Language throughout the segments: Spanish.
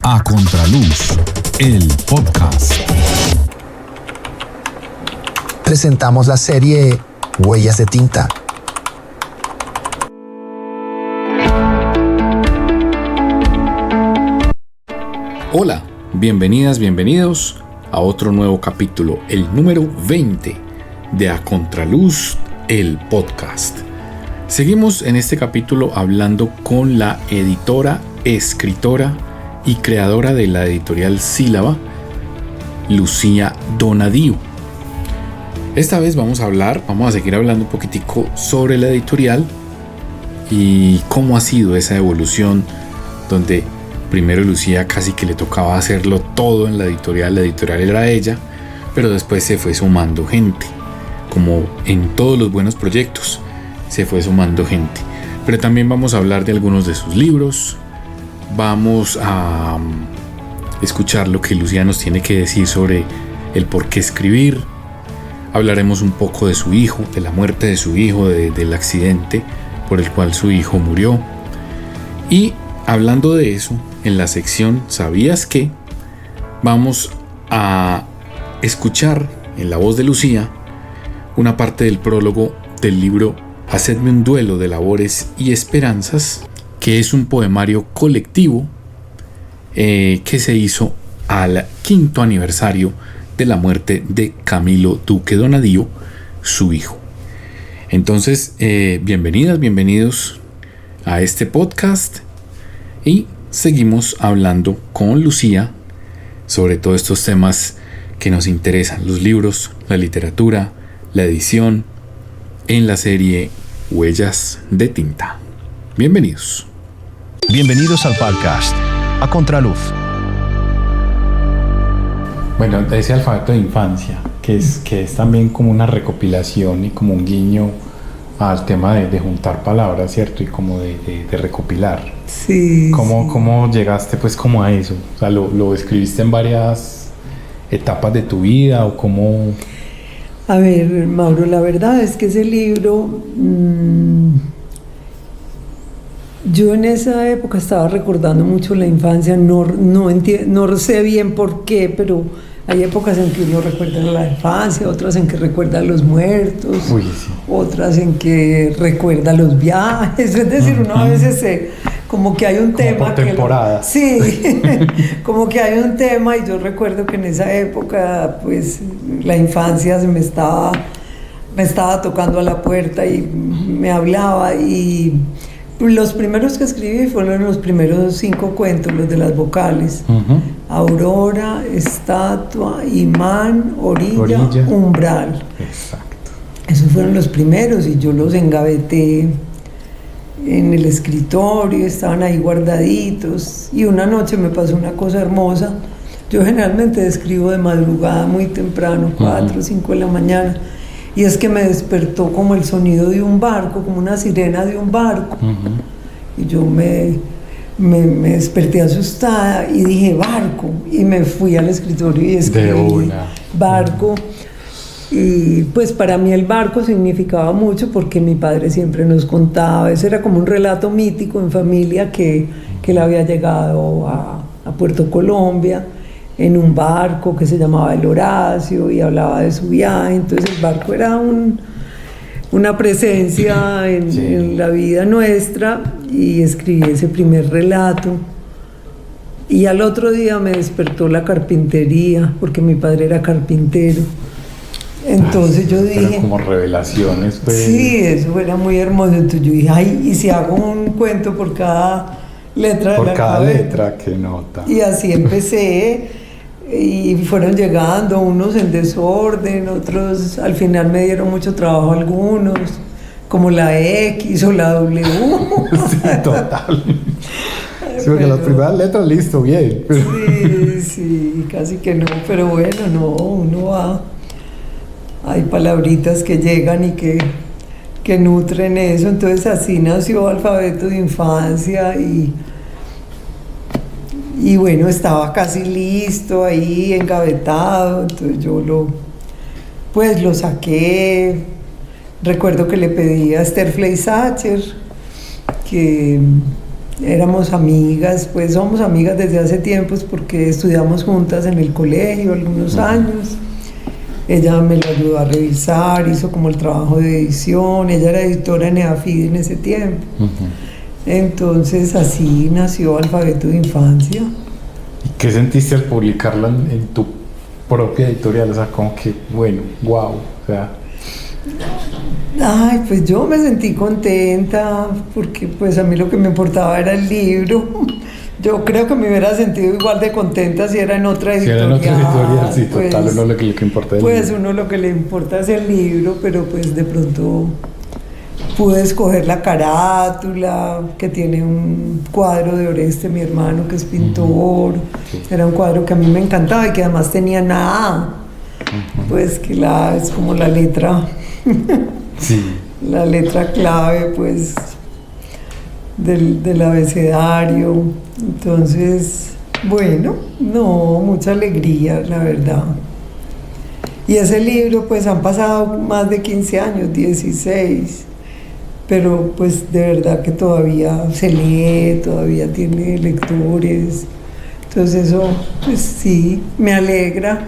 A Contraluz, el podcast. Presentamos la serie Huellas de Tinta. Hola, bienvenidas, bienvenidos a otro nuevo capítulo, el número 20 de A Contraluz, el podcast. Seguimos en este capítulo hablando con la editora, escritora y creadora de la editorial Sílaba, Lucía Donadío. Esta vez vamos a seguir hablando un poquitico sobre la editorial y cómo ha sido esa evolución, donde primero Lucía casi que le tocaba hacerlo todo en la editorial era ella, pero después se fue sumando gente, como en todos los buenos proyectos, se fue sumando gente. Pero también vamos a hablar de algunos de sus libros, vamos a escuchar lo que Lucía nos tiene que decir sobre el por qué escribir, hablaremos un poco de su hijo, de la muerte de su hijo, del accidente por el cual su hijo murió. Y hablando de eso, en la sección ¿Sabías qué?, vamos a escuchar en la voz de Lucía una parte del prólogo del libro Hacedme un duelo de labores y esperanzas, que es un poemario colectivo que se hizo al 5º aniversario de la muerte de Camilo Duque Donadío, su hijo. Entonces, bienvenidas, bienvenidos a este podcast y seguimos hablando con Lucía sobre todos estos temas que nos interesan: los libros, la literatura, la edición, en la serie Huellas de Tinta. Bienvenidos. Bienvenidos al podcast A Contraluz. Bueno, ese alfabeto de infancia, que es también como una recopilación y como un guiño al tema de juntar palabras, ¿cierto? Y como de recopilar. Sí. ¿Cómo llegaste pues como a eso? O sea, ¿lo escribiste en varias etapas de tu vida o cómo...? A ver, Mauro, la verdad es que ese libro, yo en esa época estaba recordando mucho la infancia, no sé bien por qué, pero hay épocas en que uno recuerda la infancia, otras en que recuerda a los muertos, Sí. otras en que recuerda los viajes, es decir, uno a veces como que hay un tema por temporada. Sí, como que hay un tema, y yo recuerdo que en esa época pues la infancia me estaba tocando a la puerta y me hablaba, y los primeros que escribí fueron los primeros 5 cuentos, los de las vocales: Aurora, Estatua, Imán, Orilla, Umbral. Exacto. Esos fueron los primeros y yo los engaveté en el escritorio, estaban ahí guardaditos, y una noche me pasó una cosa hermosa. Yo generalmente escribo de madrugada muy temprano, 4 o 5 de la mañana, y es que me despertó como el sonido de un barco, como una sirena de un barco. Y yo me desperté asustada y dije barco, y me fui al escritorio y escribí barco. Y pues para mí el barco significaba mucho porque mi padre siempre nos contaba, eso era como un relato mítico en familia, que él había llegado a Puerto Colombia en un barco que se llamaba el Horacio y hablaba de su viaje. Entonces el barco era una presencia en la vida nuestra, y escribí ese primer relato. Y al otro día me despertó la carpintería, porque mi padre era carpintero. Entonces yo dije... Pero como revelaciones, pues... Sí, eso era muy hermoso. Entonces yo dije, ay, ¿y si hago un cuento por cada letra del alfabeto? Por cada letra, qué nota. Y así empecé, y fueron llegando, unos en desorden, otros al final me dieron mucho trabajo, algunos, como la X o la W. Sí, total. Sí, porque las primeras letras, listo, bien. Sí, casi que no, pero bueno, no, uno va... Hay palabritas que llegan y que nutren eso. Entonces así nació Alfabeto de Infancia, y bueno, estaba casi listo ahí, engavetado. Entonces yo lo saqué. Recuerdo que le pedí a Esther Fleisacher que éramos amigas, pues somos amigas desde hace tiempos porque estudiamos juntas en el colegio algunos años. Ella me lo ayudó a revisar, hizo como el trabajo de edición, ella era editora en EAFID en ese tiempo. Entonces así nació Alfabeto de Infancia. ¿Y qué sentiste al publicarla en tu propia editorial? O sea, como que, bueno, wow, o sea... Ay, pues yo me sentí contenta porque pues a mí lo que me importaba era el libro. Yo creo que me hubiera sentido igual de contenta si era en otra editorial. Si era en otra editorial, sí, pues, total, uno lo que importa es el pues libro. uno lo que le importa es el libro, pero pues de pronto pude escoger la carátula, que tiene un cuadro de Oreste, mi hermano, que es pintor. Sí. Era un cuadro que a mí me encantaba y que además tenía una A. Pues que la A es como la letra... Sí. La letra clave, pues, del abecedario. Entonces, bueno, no, mucha alegría, la verdad. Y ese libro, pues, han pasado más de 15 años, 16, pero, pues, de verdad que todavía se lee, todavía tiene lectores. Entonces, eso, pues, sí, me alegra.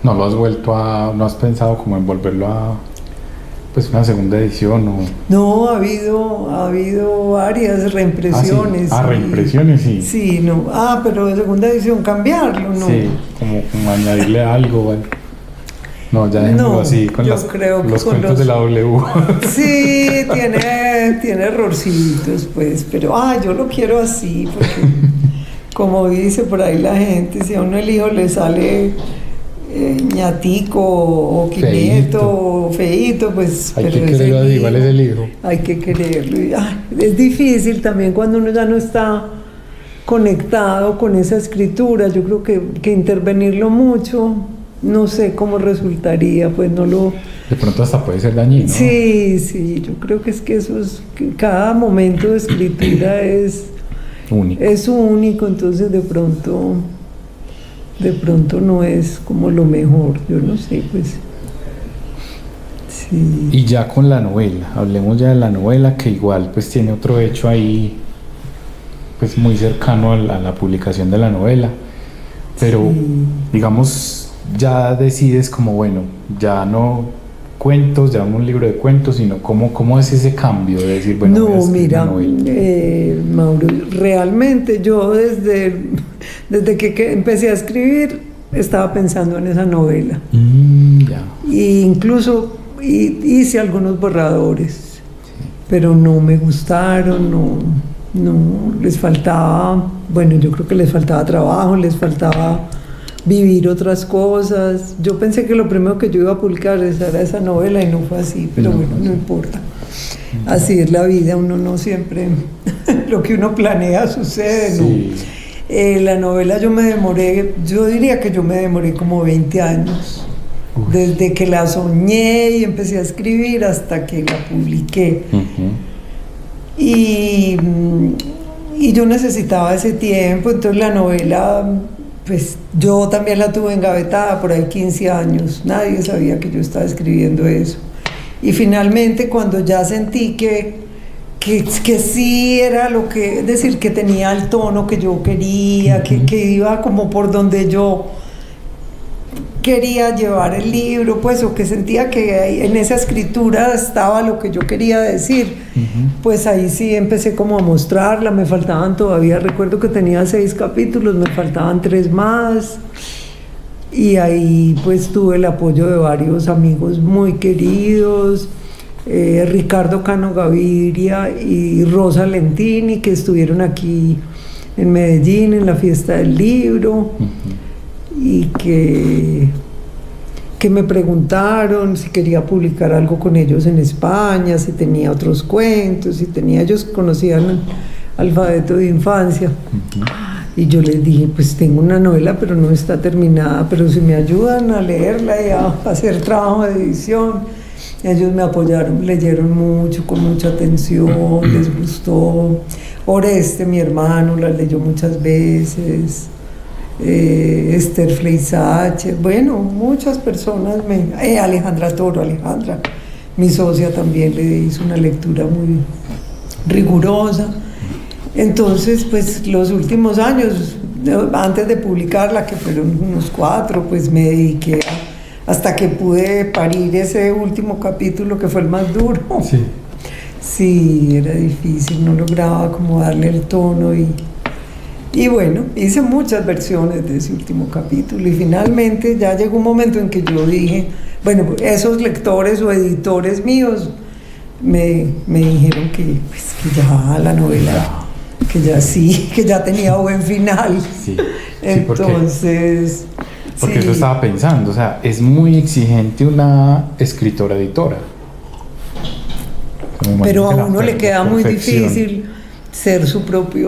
¿No lo has vuelto a... no has pensado como en volverlo a... pues una segunda edición o...? No, ha habido varias reimpresiones. Reimpresiones, sí. Sí, no. Pero de segunda edición cambiarlo, ¿no? Sí, como añadirle algo, bueno. No, ya dejémoslo así, con yo los con cuentos de la W. Sí, tiene errorcitos, pues, pero yo lo quiero así, porque como dice por ahí la gente, si a uno el hijo le sale... ñatico o quineto o feíto, pues hay que quererlo, igual es el hijo. Hay que quererlo. Es difícil también cuando uno ya no está conectado con esa escritura. Yo creo que intervenirlo mucho, no sé cómo resultaría, pues no lo... De pronto hasta puede ser dañino. Sí, yo creo que eso es, que cada momento de escritura es único. Es único, entonces de pronto no es como lo mejor, yo no sé, pues. Sí. Y ya con la novela, hablemos ya de la novela, que igual pues tiene otro hecho ahí, pues muy cercano a la publicación de la novela, pero sí, digamos, ya decides como, bueno, ya no cuentos, ya no un libro de cuentos, sino cómo es ese cambio de decir, bueno, no, mira, Mauro, realmente yo desde que empecé a escribir estaba pensando en esa novela. Ya. E incluso hice algunos borradores, sí, pero no me gustaron, no les faltaba, bueno, yo creo que les faltaba trabajo, les faltaba vivir otras cosas. Yo pensé que lo primero que yo iba a publicar era esa novela y no fue así, pero bueno, no importa. Así es la vida, uno no siempre lo que uno planea sucede, ¿no? Sí. La novela yo diría que yo me demoré como 20 años, desde que la soñé y empecé a escribir hasta que la publiqué. Y yo necesitaba ese tiempo, entonces la novela, pues yo también la tuve engavetada por ahí 15 años, nadie sabía que yo estaba escribiendo eso. Y finalmente cuando ya sentí que sí era lo que, es decir, que tenía el tono que yo quería, que iba como por donde yo quería llevar el libro, pues, o que sentía que en esa escritura estaba lo que yo quería decir, pues ahí sí empecé como a mostrarla. Me faltaban todavía, recuerdo que tenía 6 capítulos, me faltaban 3 más, y ahí pues tuve el apoyo de varios amigos muy queridos, Ricardo Cano Gaviria y Rosa Lentini, que estuvieron aquí en Medellín en la fiesta del libro, y que me preguntaron si quería publicar algo con ellos en España, si tenía otros cuentos, ellos conocían Alfabeto de Infancia. Y yo les dije, pues tengo una novela pero no está terminada, pero si me ayudan a leerla y a hacer trabajo de edición. Ellos me apoyaron, leyeron mucho, con mucha atención, les gustó. Oreste, mi hermano, la leyó muchas veces. Esther Fleisache, bueno, muchas personas. Alejandra Toro, mi socia, también le hizo una lectura muy rigurosa. Entonces, pues los últimos años, antes de publicarla, que fueron unos 4, pues me dediqué hasta que pude parir ese último capítulo que fue el más duro. Sí. Sí, era difícil, no lograba como darle el tono y bueno, hice muchas versiones de ese último capítulo y finalmente ya llegó un momento en que yo dije, bueno, esos lectores o editores míos me dijeron que, pues, que ya la novela, que ya sí, que ya tenía buen final. Sí. Entonces... Porque sí. eso estaba pensando, o sea, es muy exigente una escritora editora. Pero a uno le queda muy difícil ser su propia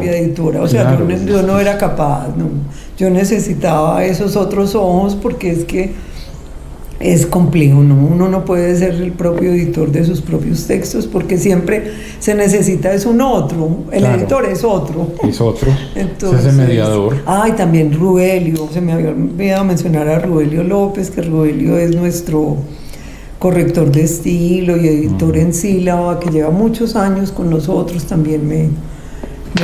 editora. O sea, claro, yo no era capaz, no. Yo necesitaba esos otros ojos porque es que es complejo, ¿no? Uno no puede ser el propio editor de sus propios textos porque siempre se necesita es un otro, el editor es otro. Es otro, entonces, es ese mediador. Y también Rubelio, se me había olvidado mencionar a Rubelio López, que Rubelio es nuestro corrector de estilo y editor en sílaba, que lleva muchos años con nosotros, también me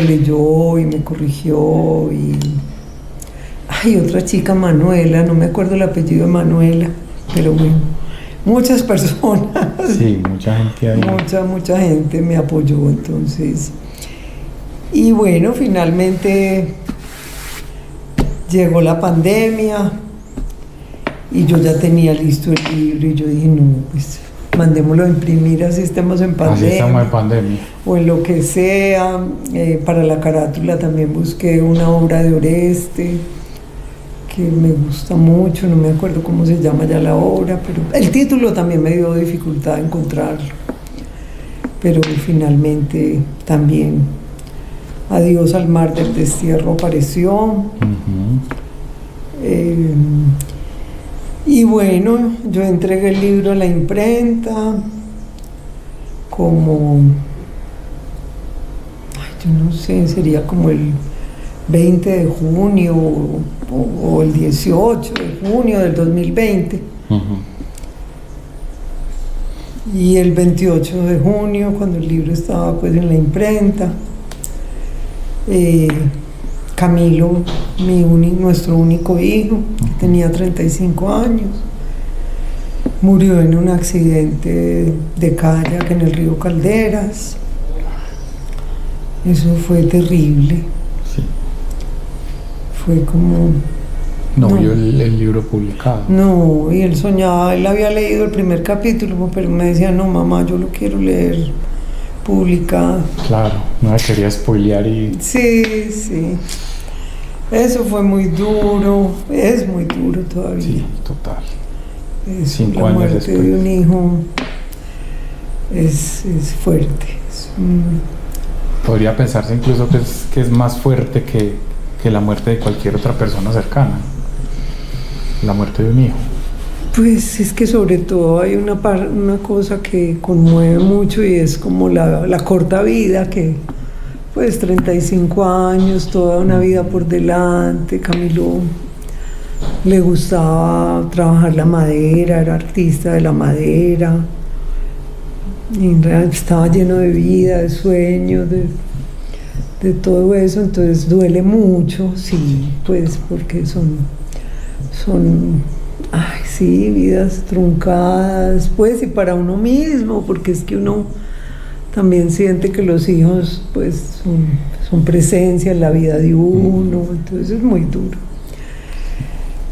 leyó y me corrigió. Y otra chica, Manuela, no me acuerdo el apellido de Manuela, pero bueno, muchas personas. Sí, mucha gente ahí. Mucha gente me apoyó, entonces. Y bueno, finalmente llegó la pandemia y yo ya tenía listo el libro y yo dije, no, pues mandémoslo a imprimir así estemos en pandemia. Así estamos en pandemia. O en lo que sea. Para la carátula también busqué una obra de Oreste que me gusta mucho, no me acuerdo cómo se llama ya la obra, pero el título también me dio dificultad de encontrarlo. Pero finalmente también Adiós al mar del destierro apareció. Y bueno, yo entregué el libro a la imprenta como, yo no sé, sería como el 20 de junio o el 18 de junio del 2020. Y el 28 de junio, cuando el libro estaba pues en la imprenta, Camilo, nuestro único hijo, tenía 35 años, murió en un accidente de kayak en el río Calderas. Eso fue terrible. Sí. Fue como... No vio el libro publicado. No, y él soñaba, él había leído el primer capítulo, pero me decía, no mamá, yo lo quiero leer publicado. Claro, no la quería spoilear y... Sí. Eso fue muy duro, es muy duro todavía. Sí, total. 5 años después. La muerte de un hijo es fuerte. Podría pensarse incluso que es más fuerte que la muerte de cualquier otra persona cercana. La muerte de un hijo. Pues es que sobre todo hay una cosa que conmueve mucho y es como la corta vida, que pues 35 años, toda una vida por delante. Camilo le gustaba trabajar la madera, era artista de la madera, y en realidad estaba lleno de vida, de sueños, de todo eso, entonces duele mucho, sí, pues porque son vidas truncadas, pues, y para uno mismo, porque es que uno también siente que los hijos pues son presencia en la vida de uno, entonces es muy duro.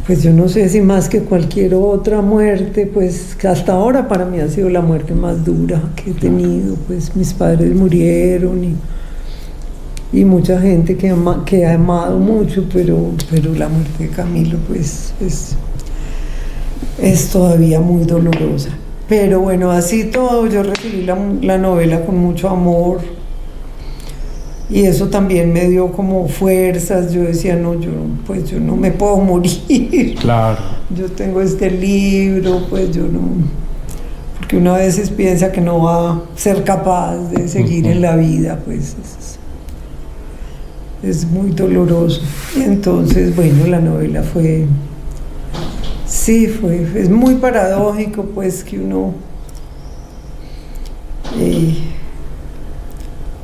Pues yo no sé si más que cualquier otra muerte, pues que hasta ahora para mí ha sido la muerte más dura que he tenido, pues mis padres murieron y mucha gente que ha amado mucho, pero la muerte de Camilo pues es todavía muy dolorosa. Pero bueno, así todo, yo recibí la novela con mucho amor y eso también me dio como fuerzas. Yo decía, no, yo no me puedo morir. Claro. Yo tengo este libro, pues yo no... Porque uno a veces piensa que no va a ser capaz de seguir en la vida, pues es muy doloroso. Y entonces, bueno, la novela es muy paradójico, pues, que uno...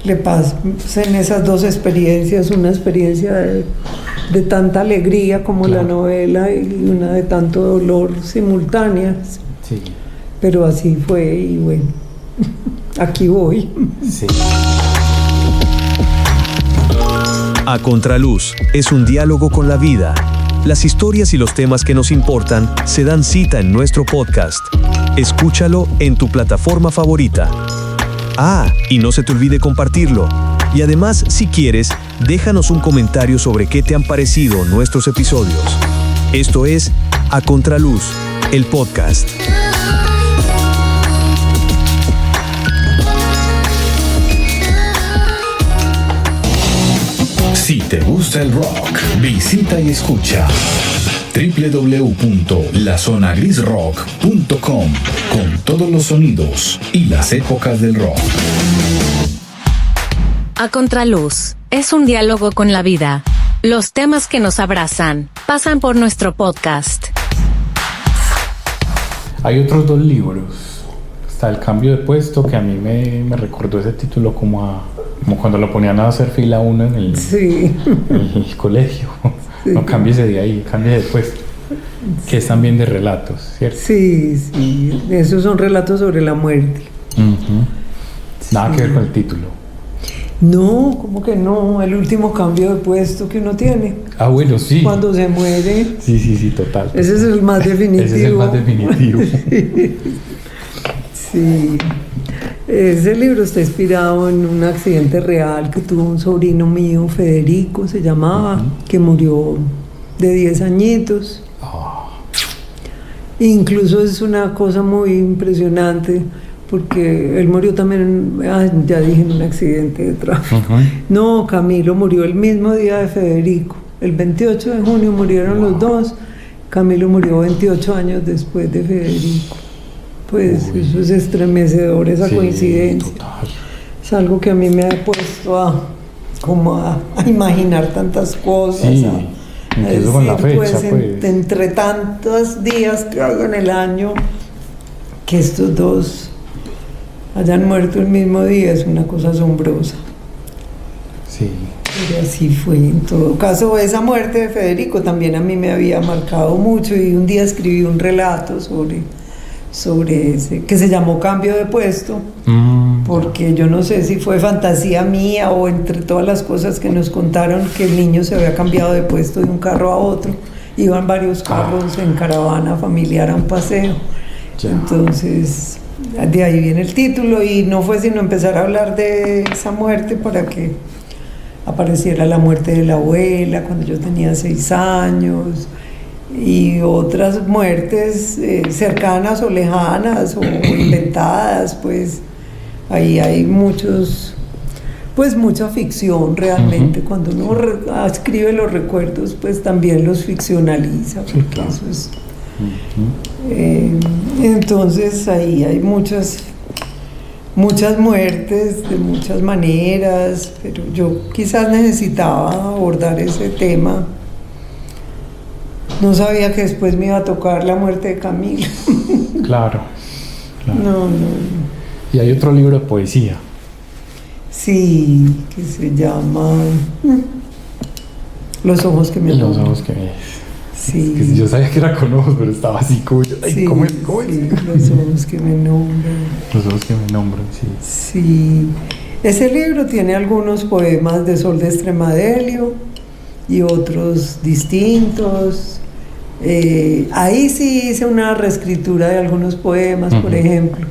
le pasen esas dos experiencias, una experiencia de tanta alegría como la novela y una de tanto dolor simultáneas. Sí. Pero así fue y bueno, aquí voy. Sí. A Contraluz es un diálogo con la vida. Las historias y los temas que nos importan se dan cita en nuestro podcast. Escúchalo en tu plataforma favorita. Y no se te olvide compartirlo. Y además, si quieres, déjanos un comentario sobre qué te han parecido nuestros episodios. Esto es A Contraluz, el podcast. Si te gusta el rock, visita y escucha www.lazonagrisrock.com con todos los sonidos y las épocas del rock. A Contraluz es un diálogo con la vida. Los temas que nos abrazan pasan por nuestro podcast. Hay otros 2 libros. Está El cambio de puesto, que a mí me recordó ese título como cuando lo ponían a hacer fila uno en el colegio. Sí. No, cámbiese de ahí, cambie de puesto. Que es también de relatos, ¿cierto? Sí, esos son relatos sobre la muerte. Nada que ver con el título. No, ¿cómo que no? El último cambio de puesto que uno tiene. Bueno, sí. Cuando se muere. Sí, total. Ese es el más definitivo. Ese es el más definitivo. Sí. Ese libro está inspirado en un accidente real que tuvo un sobrino mío, Federico se llamaba, que murió de 10 añitos. Incluso es una cosa muy impresionante porque él murió también, ya dije, en un accidente de tráfico. No, Camilo murió el mismo día de Federico. El 28 de junio murieron los dos. Camilo murió 28 años después de Federico. Pues eso es estremecedor, esa coincidencia. Total. Es algo que a mí me ha puesto a imaginar tantas cosas. Sí, incluso con la fecha, entre tantos días que hago en el año, que estos dos hayan muerto el mismo día es una cosa asombrosa. Sí. Pero así fue. En todo caso, esa muerte de Federico también a mí me había marcado mucho y un día escribí un relato sobre ese, que se llamó Cambio de Puesto, porque yo no sé si fue fantasía mía o entre todas las cosas que nos contaron que el niño se había cambiado de puesto de un carro a otro, iban varios carros en caravana familiar a un paseo. Entonces de ahí viene el título y no fue sino empezar a hablar de esa muerte para que apareciera la muerte de la abuela cuando yo tenía 6 años y otras muertes cercanas o lejanas o inventadas, pues ahí hay mucha ficción realmente. Cuando uno escribe los recuerdos, pues también los ficcionaliza, porque claro. Eso es entonces ahí hay muchas muertes de muchas maneras, pero yo quizás necesitaba abordar ese tema. No sabía que después me iba a tocar la muerte de Camilo. Claro. No. Y hay otro libro de poesía. Sí, que se llama Los ojos que me nombran. Los ojos que me... Sí. Es que yo sabía que era con ojos, pero estaba así como... Sí, ¿cómo es? Los ojos que me nombran. Los ojos que me nombran, sí. Sí. Ese libro tiene algunos poemas de Sol de Extremadura y otros distintos. Ahí sí hice una reescritura de algunos poemas, por ejemplo,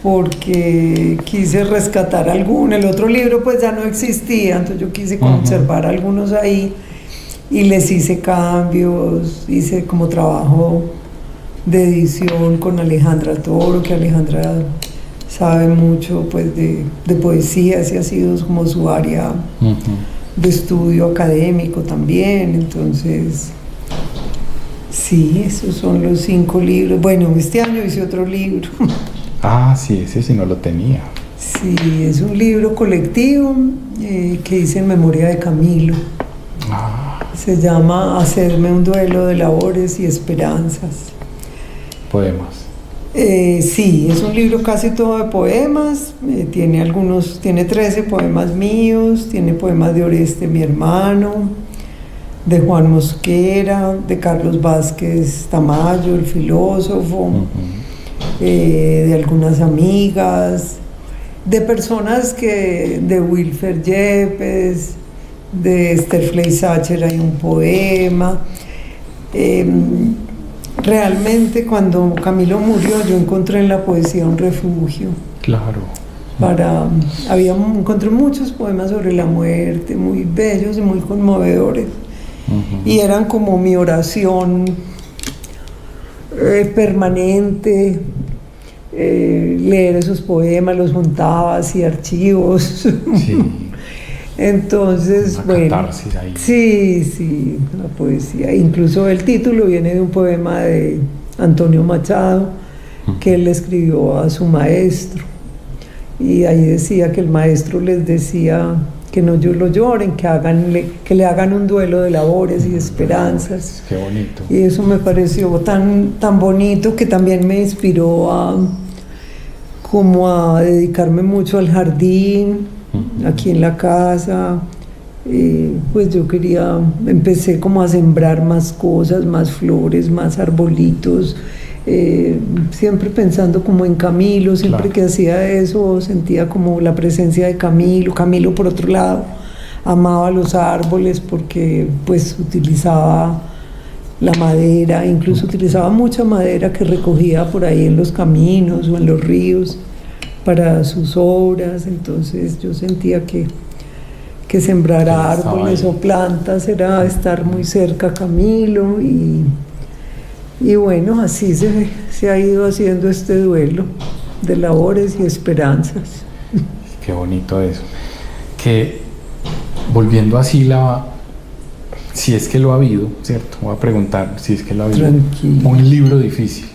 porque quise rescatar alguno. El otro libro pues ya no existía, entonces yo quise conservar algunos ahí y les hice cambios, hice como trabajo de edición con Alejandra Toro, que Alejandra sabe mucho pues de poesía, ese ha sido como su área de estudio académico también. Entonces sí, esos son los 5 libros. Bueno, este año hice otro libro. Sí, ese sí no lo tenía. Sí, es un libro colectivo que hice en memoria de Camilo. Se llama Hacerme un duelo de labores y esperanzas. Poemas. Sí, es un libro casi todo de poemas, tiene 13 poemas míos, tiene poemas de Oreste, mi hermano, de Juan Mosquera, de Carlos Vázquez Tamayo, el filósofo, de algunas amigas, de personas de Wilfer Yepes, de Esther Fleisacher hay un poema. Realmente cuando Camilo murió yo encontré en la poesía un refugio. Claro. Encontré muchos poemas sobre la muerte, muy bellos y muy conmovedores. Y eran como mi oración permanente. Leer esos poemas, los juntaba, hacía archivos. Sí. Entonces, una bueno, catarsis ahí. sí, la poesía. Incluso el título viene de un poema de Antonio Machado que él escribió a su maestro. Y ahí decía que el maestro les decía que no lo lloren, que le hagan un duelo de labores y esperanzas. Qué bonito. Y eso me pareció tan bonito que también me inspiró a dedicarme mucho al jardín, aquí en la casa. Pues yo empecé como a sembrar más cosas, más flores, más arbolitos, siempre pensando como en Camilo. Siempre que hacía eso sentía como la presencia de Camilo. Camilo, por otro lado, amaba los árboles porque pues utilizaba la madera, incluso utilizaba mucha madera que recogía por ahí en los caminos o en los ríos para sus obras. Entonces yo sentía que sembrar árboles o plantas era estar muy cerca a Camilo, y bueno, así se ha ido haciendo este duelo de labores y esperanzas. Qué bonito eso. Que volviendo a Sílaba, si es que lo ha habido, ¿cierto? Voy a preguntar si es que lo ha habido. Tranquilo. Un libro difícil.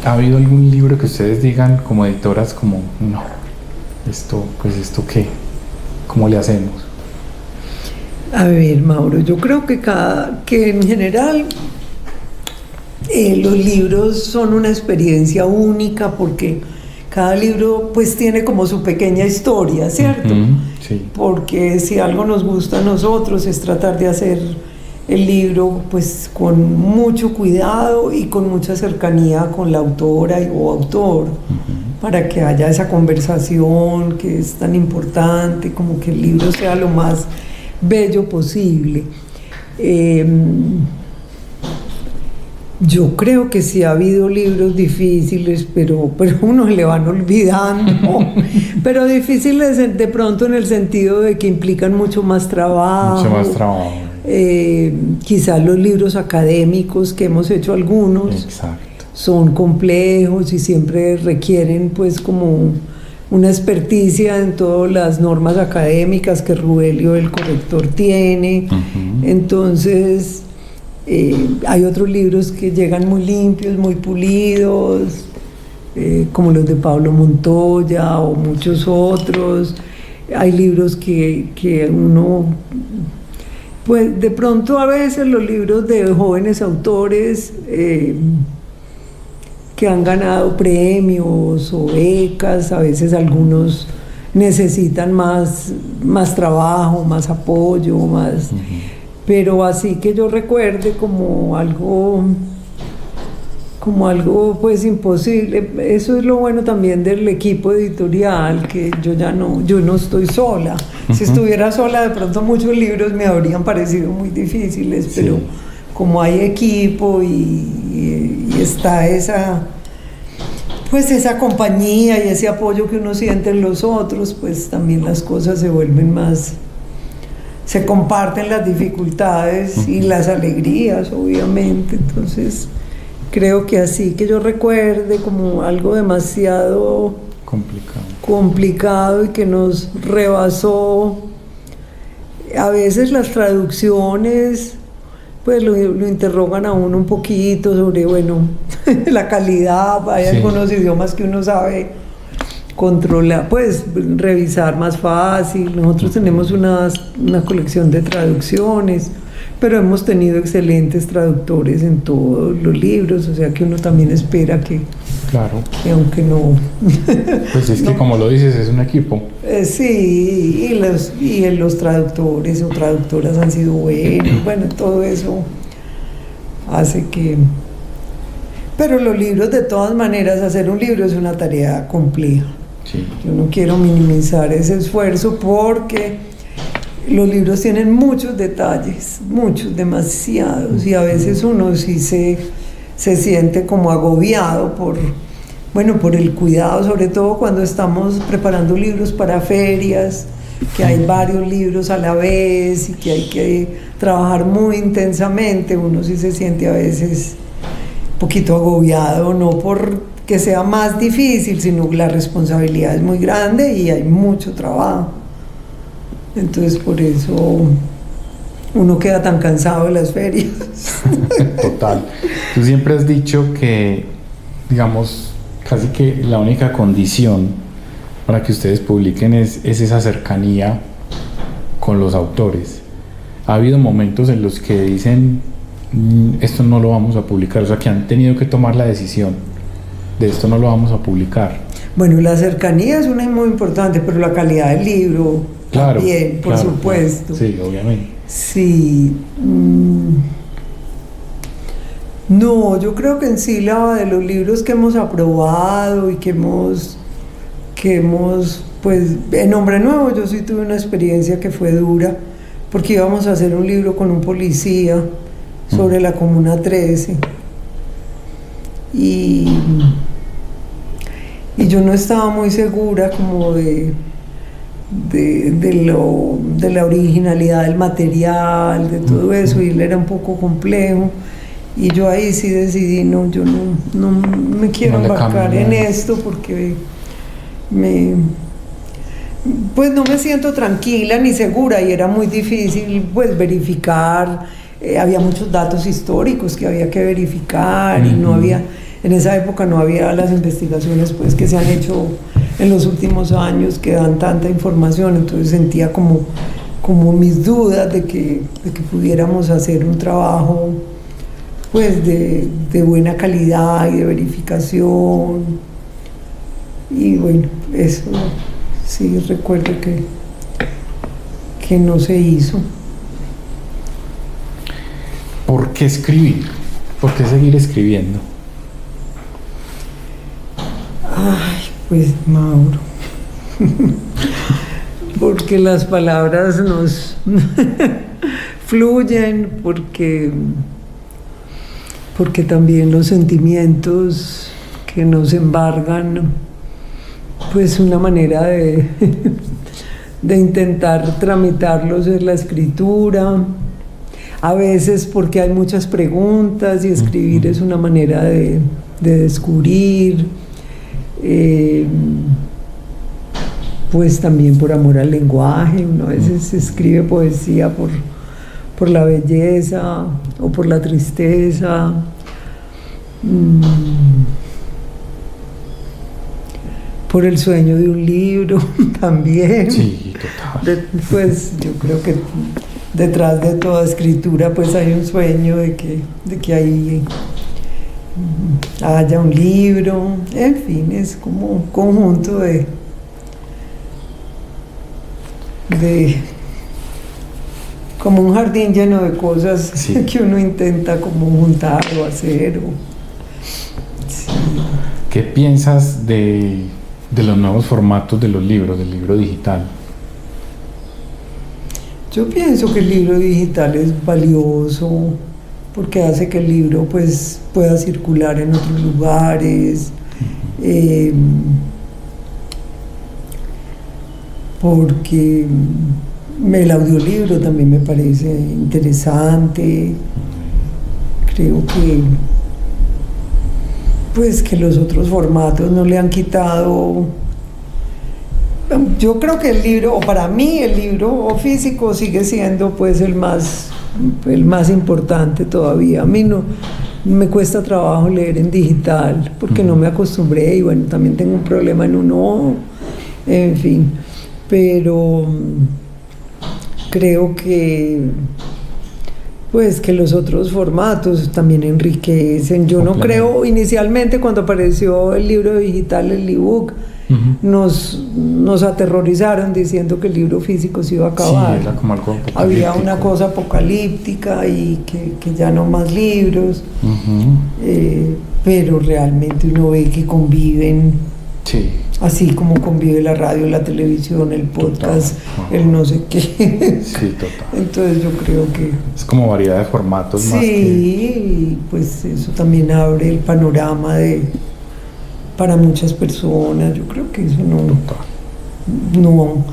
¿Ha habido algún libro que ustedes digan como editoras como, no, esto qué? ¿Cómo le hacemos? A ver, Mauro, yo creo que en general los libros son una experiencia única porque cada libro pues tiene como su pequeña historia, ¿cierto? Sí. Porque si algo nos gusta a nosotros es tratar de hacer el libro pues con mucho cuidado y con mucha cercanía con la autora o autor, para que haya esa conversación que es tan importante, como que el libro sea lo más bello posible. Yo creo que sí ha habido libros difíciles, pero uno le van olvidando. Pero difíciles de pronto en el sentido de que implican mucho más trabajo. Mucho más trabajo. Quizás los libros académicos que hemos hecho algunos. Exacto. Son complejos y siempre requieren pues como una experticia en todas las normas académicas que Rubelio, el corrector, tiene. Entonces hay otros libros que llegan muy limpios, muy pulidos, como los de Pablo Montoya o muchos otros. Hay libros que uno, pues de pronto a veces los libros de jóvenes autores que han ganado premios o becas, a veces algunos necesitan más trabajo, más apoyo, más... Pero así que yo recuerde como algo pues imposible. Eso es lo bueno también del equipo editorial, que yo no estoy sola. Si estuviera sola, de pronto muchos libros me habrían parecido muy difíciles, pero como hay equipo y está esa compañía y ese apoyo que uno siente en los otros, pues también las cosas se vuelven más... Se comparten las dificultades y las alegrías, obviamente. Entonces, creo que así que yo recuerde como algo demasiado complicado y que nos rebasó. A veces las traducciones pues lo interrogan a uno un poquito sobre, bueno, la calidad. Hay algunos idiomas que uno sabe controlar, pues revisar más fácil. Nosotros tenemos una colección de traducciones, pero hemos tenido excelentes traductores en todos los libros, o sea que uno también espera que aunque no... Pues es que como lo dices, es un equipo. Sí, y los traductores o traductoras han sido buenos, bueno, todo eso hace que... Pero los libros, de todas maneras, hacer un libro es una tarea compleja. Sí. Yo no quiero minimizar ese esfuerzo porque los libros tienen muchos detalles, muchos, demasiados, y a veces uno sí se siente como agobiado por el cuidado, sobre todo cuando estamos preparando libros para ferias, que hay varios libros a la vez y que hay que trabajar muy intensamente. Uno sí se siente a veces un poquito agobiado, no porque sea más difícil, sino la responsabilidad es muy grande y hay mucho trabajo. Entonces por eso uno queda tan cansado de las ferias. Total. Tú siempre has dicho que, digamos, casi que la única condición para que ustedes publiquen es esa cercanía con los autores. Ha habido momentos en los que dicen, esto no lo vamos a publicar, o sea, que han tenido que tomar la decisión de esto no lo vamos a publicar. Bueno, la cercanía es una muy importante, pero la calidad del libro también, por supuesto. Claro. Sí, obviamente. Sí. No, yo creo que en sí de los libros que hemos aprobado y que hemos, pues, en Hombre Nuevo yo sí tuve una experiencia que fue dura, porque íbamos a hacer un libro con un policía sobre la Comuna 13 y yo no estaba muy segura como de la originalidad del material, de todo eso, y él era un poco complejo, y yo ahí sí decidí, yo no me quiero embarcar en esto porque pues no me siento tranquila ni segura, y era muy difícil pues verificar, había muchos datos históricos que había que verificar, y no había, en esa época no había las investigaciones pues que se han hecho en los últimos años que dan tanta información, entonces sentía como mis dudas de que pudiéramos hacer un trabajo pues de buena calidad y de verificación, y bueno, eso sí recuerdo que no se hizo. ¿Por qué escribir? ¿Por qué seguir escribiendo? Ay, pues Mauro, porque las palabras nos fluyen, porque también los sentimientos que nos embargan, pues una manera de intentar tramitarlos es la escritura. A veces porque hay muchas preguntas y escribir es una manera de descubrir. Pues también por amor al lenguaje, uno a veces escribe poesía por la belleza o por la tristeza. Por el sueño de un libro también. Sí, total. Pues yo creo que detrás de toda escritura pues hay un sueño de que ahí haya un libro, en fin, es como un conjunto de como un jardín lleno de cosas, sí, que uno intenta como juntar o hacer. Sí. ¿Qué piensas de los nuevos formatos de los libros, del libro digital? Yo pienso que el libro digital es valioso porque hace que el libro pues pueda circular en otros lugares, porque el audiolibro también me parece interesante. Creo que pues que los otros formatos no le han quitado. Yo creo que el libro, o para mí el libro físico sigue siendo pues el más importante todavía. A mí no me cuesta trabajo leer en digital porque no me acostumbré, y bueno, también tengo un problema en un ojo, en fin, pero creo que pues que los otros formatos también enriquecen. Yo no creo, inicialmente cuando apareció el libro digital, el ebook, nos aterrorizaron diciendo que el libro físico se iba a acabar. Sí, era como algo apocalíptico. Había una cosa apocalíptica y que ya no más libros, pero realmente uno ve que conviven, así como convive la radio, la televisión, el podcast, el no sé qué. Sí, total. Entonces yo creo que es como variedad de formatos más que... Sí, pues eso también abre el panorama para muchas personas. Yo creo que eso no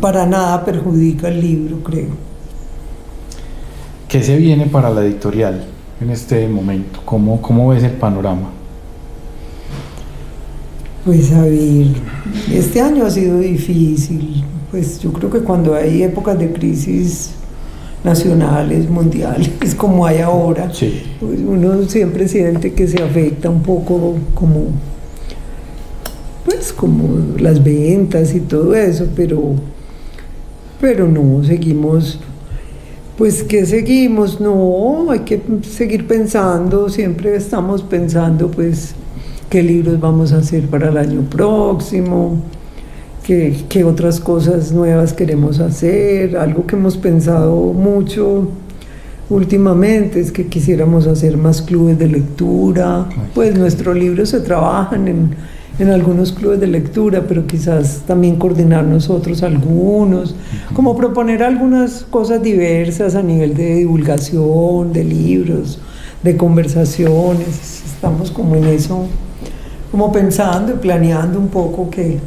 para nada perjudica el libro, creo. ¿Qué se viene para la editorial en este momento? ¿Cómo ves el panorama? Pues a ver, este año ha sido difícil. Pues yo creo que cuando hay épocas de crisis nacionales, mundiales, como hay ahora, pues uno siempre siente que se afecta un poco como las ventas y todo eso, pero no, seguimos, pues que seguimos, no, hay que seguir pensando, siempre estamos pensando pues qué libros vamos a hacer para el año próximo, qué otras cosas nuevas queremos hacer. Algo que hemos pensado mucho últimamente es que quisiéramos hacer más clubes de lectura. Pues nuestros libros se trabajan en algunos clubes de lectura, pero quizás también coordinar nosotros algunos, como proponer algunas cosas diversas a nivel de divulgación, de libros, de conversaciones. Estamos como en eso, como pensando y planeando un poco qué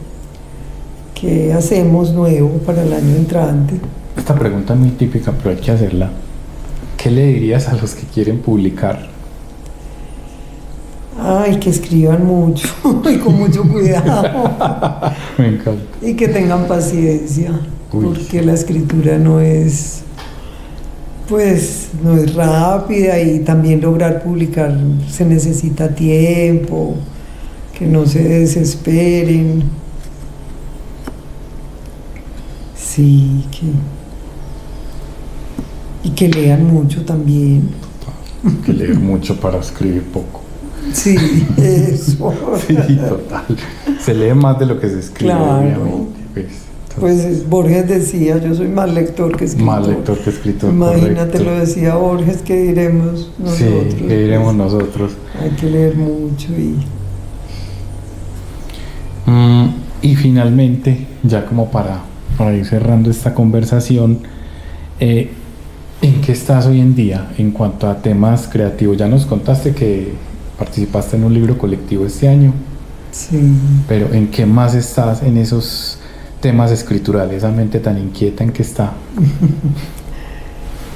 hacemos nuevo para el año entrante. Esta pregunta es muy típica, pero hay que hacerla. ¿Qué le dirías a los que quieren publicar? Ay, que escriban mucho y con mucho cuidado. Me encanta. Y que tengan paciencia, porque la escritura no es rápida, y también lograr publicar se necesita tiempo, que no se desesperen. Sí, y que lean mucho también. Que leer mucho para escribir poco. Sí, eso. Sí, total. Se lee más de lo que se escribe, claro. Obviamente. Pues Borges decía, yo soy más lector que escritor. Más lector que escritor. Imagínate, correcto. Lo decía Borges, ¿qué diremos nosotros? Sí, ¿qué diremos nosotros? Hay que leer mucho y finalmente, ya como para ir cerrando esta conversación, ¿en qué estás hoy en día en cuanto a temas creativos? Ya nos contaste que participaste en un libro colectivo este año. Sí. Pero ¿en qué más estás en esos temas escriturales? Esa mente tan inquieta, ¿en qué está?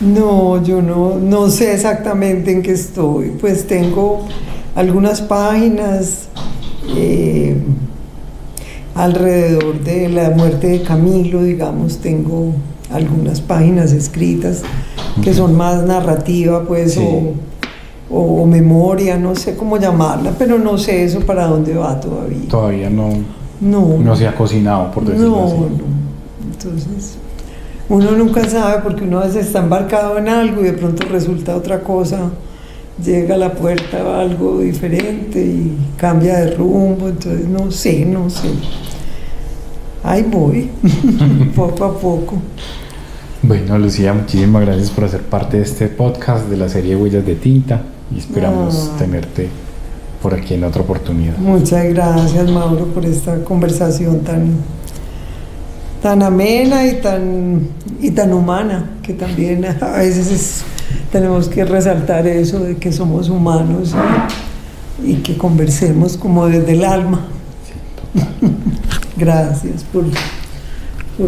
No, yo no sé exactamente en qué estoy. Pues tengo algunas páginas alrededor de la muerte de Camilo, digamos, tengo algunas páginas escritas que son más narrativa, pues, sí. o memoria, no sé cómo llamarla, pero no sé eso para dónde va todavía. Todavía no se ha cocinado, por decirlo así. No. Entonces, uno nunca sabe, porque uno a veces está embarcado en algo y de pronto resulta otra cosa, llega a la puerta algo diferente y cambia de rumbo. Entonces no sé. Ahí voy, poco a poco. Bueno, Lucía, muchísimas gracias por hacer parte de este podcast de la serie Huellas de Tinta, y esperamos tenerte por aquí en otra oportunidad. Muchas gracias, Mauro, por esta conversación tan amena y tan humana, que también a veces tenemos que resaltar eso de que somos humanos y que conversemos como desde el alma. Sí, total. Gracias por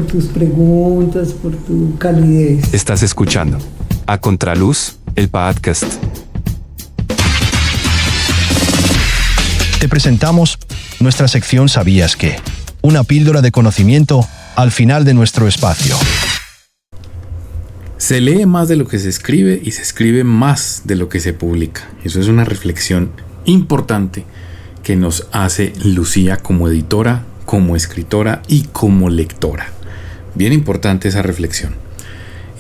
tus preguntas, por tu calidez. Estás escuchando A Contraluz, el podcast. Te presentamos nuestra sección ¿Sabías qué? Una píldora de conocimiento al final de nuestro espacio. Se lee más de lo que se escribe y se escribe más de lo que se publica. Eso es una reflexión importante que nos hace Lucía como editora, como escritora y como lectora. Bien importante esa reflexión.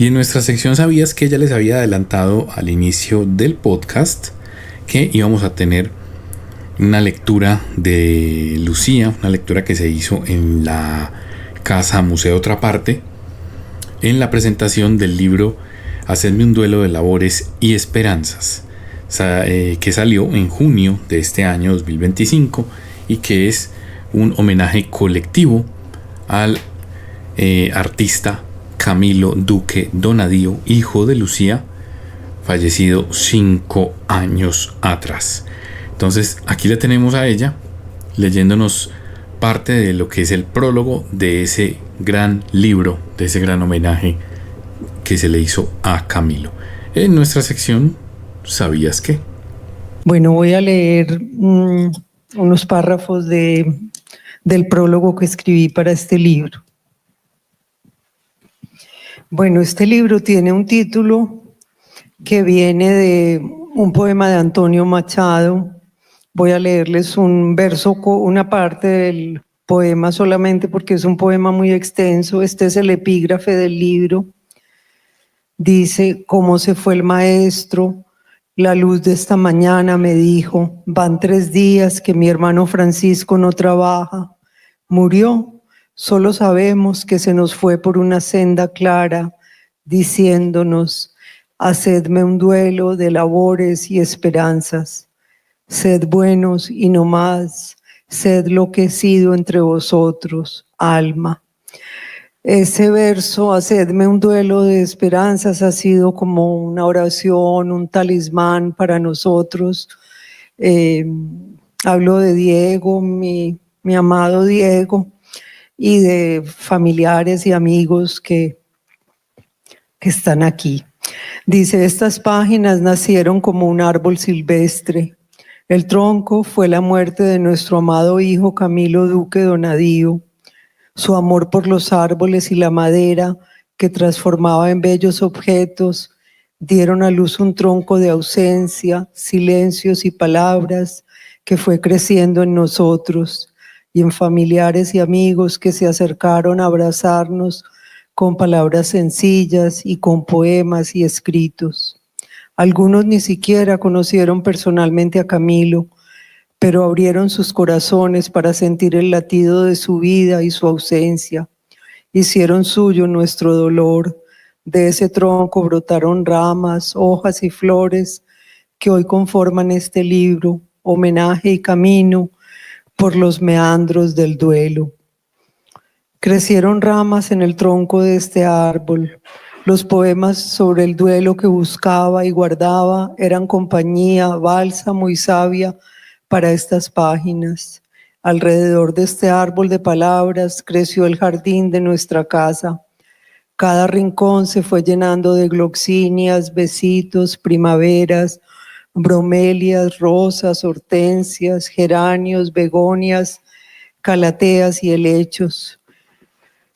Y en nuestra sección ¿Sabías que? Ella les había adelantado al inicio del podcast que íbamos a tener una lectura de Lucía, una lectura que se hizo en la Casa Museo Otra Parte, en la presentación del libro Hacedme un duelo de labores y esperanzas, que salió en junio de este año 2025 y que es un homenaje colectivo al artista Camilo Duque Donadío, hijo de Lucía, fallecido 5 años atrás. Entonces aquí la tenemos a ella leyéndonos parte de lo que es el prólogo de ese gran libro, de ese gran homenaje que se le hizo a Camilo. En nuestra sección ¿Sabías qué? Bueno, voy a leer unos párrafos del prólogo que escribí para este libro. Bueno, este libro tiene un título que viene de un poema de Antonio Machado. Voy a leerles un verso, una parte del poema solamente porque es un poema muy extenso. Este es el epígrafe del libro. Dice: ¿Cómo se fue el maestro? La luz de esta mañana me dijo: van 3 días que mi hermano Francisco no trabaja. Murió. Solo sabemos que se nos fue por una senda clara, diciéndonos: hacedme un duelo de labores y esperanzas. Sed buenos y no más, sed lo que he sido entre vosotros, alma. Ese verso, hacedme un duelo de esperanzas, ha sido como una oración, un talismán para nosotros. Hablo de Diego, mi amado Diego, y de familiares y amigos que están aquí. Dice: estas páginas nacieron como un árbol silvestre. El tronco fue la muerte de nuestro amado hijo Camilo Duque Donadío. Su amor por los árboles y la madera, que transformaba en bellos objetos, dieron a luz un tronco de ausencia, silencios y palabras que fue creciendo en nosotros y en familiares y amigos que se acercaron a abrazarnos con palabras sencillas y con poemas y escritos. Algunos ni siquiera conocieron personalmente a Camilo, pero abrieron sus corazones para sentir el latido de su vida y su ausencia. Hicieron suyo nuestro dolor. De ese tronco brotaron ramas, hojas y flores que hoy conforman este libro, homenaje y camino por los meandros del duelo. Crecieron ramas en el tronco de este árbol. Los poemas sobre el duelo que buscaba y guardaba eran compañía, bálsamo y savia para estas páginas. Alrededor de este árbol de palabras creció el jardín de nuestra casa. Cada rincón se fue llenando de gloxinias, besitos, primaveras, bromelias, rosas, hortensias, geranios, begonias, calateas y helechos.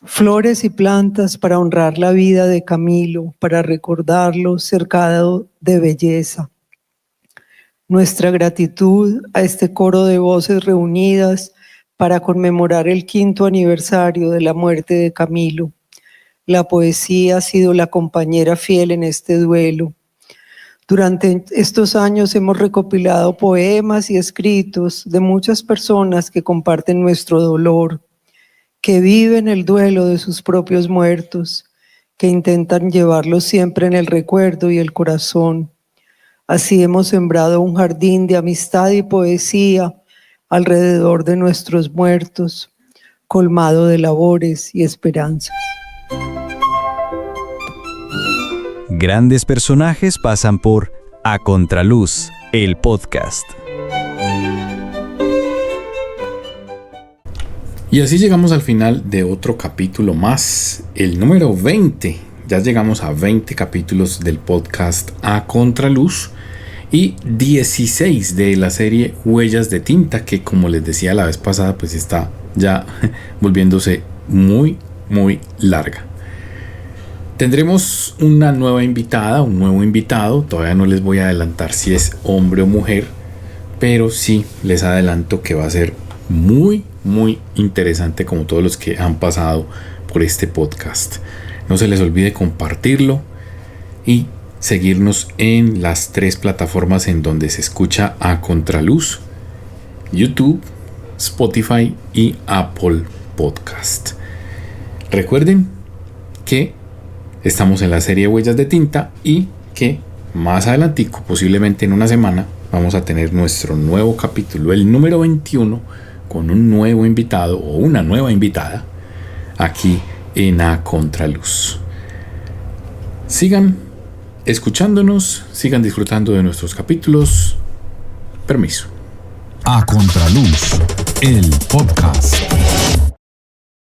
Flores y plantas para honrar la vida de Camilo, para recordarlo cercado de belleza. Nuestra gratitud a este coro de voces reunidas para conmemorar el 5º aniversario de la muerte de Camilo. La poesía ha sido la compañera fiel en este duelo. Durante estos años hemos recopilado poemas y escritos de muchas personas que comparten nuestro dolor, que viven el duelo de sus propios muertos, que intentan llevarlos siempre en el recuerdo y el corazón. Así hemos sembrado un jardín de amistad y poesía alrededor de nuestros muertos, colmado de labores y esperanzas. Grandes personajes pasan por A Contraluz, el podcast. Y así llegamos al final de otro capítulo más, el número 20. Ya llegamos a 20 capítulos del podcast A Contraluz y 16 de la serie Huellas de Tinta, que como les decía la vez pasada, pues está ya volviéndose muy larga. Tendremos una nueva invitada, un nuevo invitado. Todavía no les voy a adelantar si es hombre o mujer, pero sí les adelanto que va a ser muy interesante, como todos los que han pasado por este podcast. No se les olvide compartirlo y seguirnos en las 3 plataformas en donde se escucha A Contraluz: YouTube, Spotify y Apple Podcast. Recuerden que estamos en la serie Huellas de Tinta y que más adelantico, posiblemente en una semana, vamos a tener nuestro nuevo capítulo, el número 21, con un nuevo invitado o una nueva invitada aquí en A Contraluz. Sigan escuchándonos, sigan disfrutando de nuestros capítulos. Permiso. A Contraluz, el podcast.